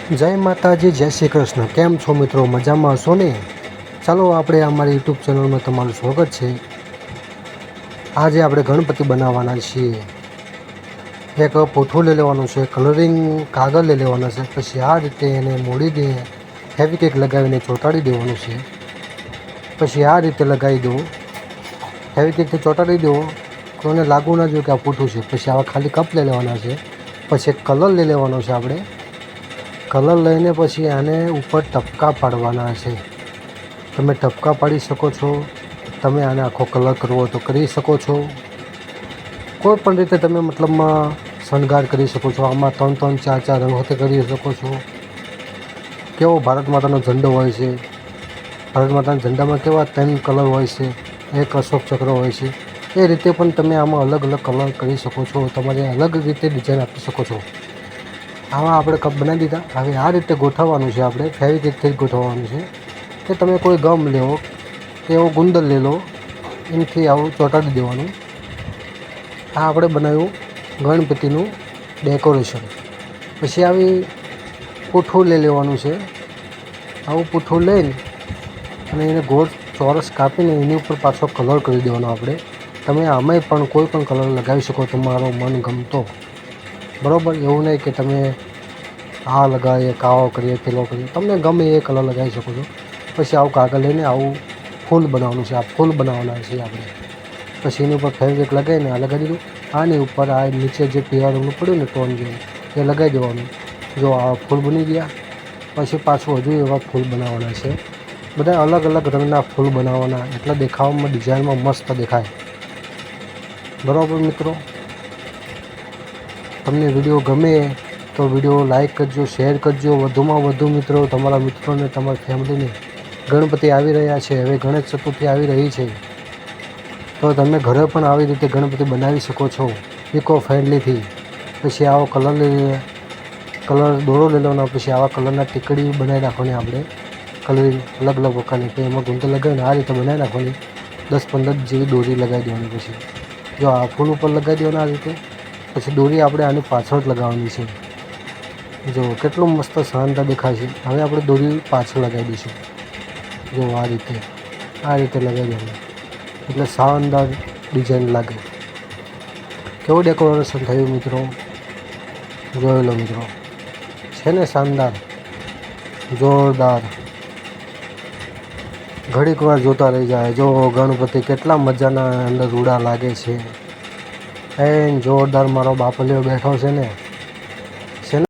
જય માતાજી, જય શ્રી કૃષ્ણ. કેમ છો મિત્રો? મજામાં હશો ને? ચાલો આપણે અમારી યુટ્યુબ ચેનલમાં તમારું સ્વાગત છે. આજે આપણે ગણપતિ બનાવવાના છીએ. એક પોઠું લઈ લેવાનું છે, કલરિંગ કાગળ લઈ લેવાના છે, પછી આ રીતે એને મોડી દે ફેવિક્વિક લગાવીને ચોંટાડી દેવાનું છે. પછી આ રીતે લગાવી દો, ફેવિક્વિકથી ચોંટાડી દો તો એને લાગુ ના જોઈએ કે આ પોઠું છે. પછી આવા ખાલી કપ લઈ લેવાના છે, પછી એક કલર લઈ લેવાનો છે. આપણે કલર લઈને પછી આને ઉપર ટપકા પાડવાના છે. તમે ટપકા પાડી શકો છો, તમે આને આખો કલર કરવો હોય તો કરી શકો છો. કોઈ પણ રીતે તમે મતલબમાં શણગાર કરી શકો છો. આમાં 3-3, 4-4 રંગ હોતે કરી શકો છો. કેવો ભારત માતાનો ઝંડો હોય છે, ભારત માતાના ઝંડામાં કેવા 3 કલર હોય છે, એક અશોક ચક્ર હોય છે. એ રીતે પણ તમે આમાં અલગ અલગ કલર કરી શકો છો. તમારે અલગ રીતે ડિઝાઇન આપી શકો છો. આમાં આપણે કપ બનાવી દીધા. હવે આ રીતે ગોઠવવાનું છે. આપણે ફેવિક્વિકથી જ ગોઠવવાનું છે કે તમે કોઈ ગમ લેવો કે એવો ગુંદર લઈ લો, એનાથી આવું ચોંટાડી દેવાનું. આ આપણે બનાવ્યું ગણપતિનું ડેકોરેશન. પછી આવી પૂઠું લઈ લેવાનું છે. આવું પૂઠું લઈને અને એને ગોળ ચોરસ કાપીને એની ઉપર પાછો કલર કરી દેવાનો. આપણે તમે આમાંય પણ કોઈ પણ કલર લગાવી શકો, તમારો મન ગમતો. બરાબર, એવું નહીં કે તમે આ લગાવીએ, કાવો કરીએ, પેલો કરીએ, તમને ગમે એ કલર લગાવી શકો છો. પછી આવું કાગળ લઈને આવું ફૂલ બનાવવાનું છે. આ ફૂલ બનાવવાના છે આપણે. પછી એની ઉપર ફેવિક્વિક લગાવીને આ લગાવી દીધું. આની ઉપર આ નીચે જે પીળા રંગનું પડ્યું ને ટોન જેવું, એ લગાવી દેવાનું. જો આ ફૂલ બની ગયા. પછી પાછું હજુ એવા ફૂલ બનાવવાના છે. બધા અલગ અલગ રંગના ફૂલ બનાવવાના, એટલે દેખાવામાં ડિઝાઇનમાં મસ્ત દેખાય. બરાબર મિત્રો, તમને વિડીયો ગમે તો વિડીયો લાઈક કરજો, શેર કરજો. વધુમાં વધુ મિત્રો, તમારા મિત્રોને, તમારી ફેમિલીને. ગણપતિ આવી રહ્યા છે, હવે ગણેશ ચતુર્થી આવી રહી છે, તો તમે ઘરે પણ આવી રીતે ગણપતિ બનાવી શકો છો ઇકો ફ્રેન્ડલીથી. પછી આવો કલર દોરો લઈ લેવાનો. પછી આવા કલરના ટીકડી બનાવી નાખવાની. આપણે કલરિંગ અલગ અલગ પ્રકારની, તો એમાં ગુંદર લગાવીને આ રીતે બનાવી નાખવાની. 10-15 જેવી દોરી લગાવી દેવાની. પછી જો આ ફૂલ ઉપર લગાવી દેવાના આ રીતે. પછી દોરી આપણે આની પાછળ જ લગાવવાની છે. જો કેટલું મસ્ત શાનદાર દેખાય છે. હવે આપણે દોરી પાછળ લગાવી દઈશું. જો આ રીતે લગાવી દેવાનું, એટલે શાનદાર ડિઝાઇન લાગે. કેવું ડેકોરેશન થયું મિત્રો, જોઈ લો મિત્રો. છે ને શાનદાર, જોરદાર. ઘડીક વાર જોતા રહી જાય. જો ગણપતિ કેટલા મજાના અંદર રૂડા લાગે છે. જોરદાર મારો બાપલિયો બેઠો છે ને.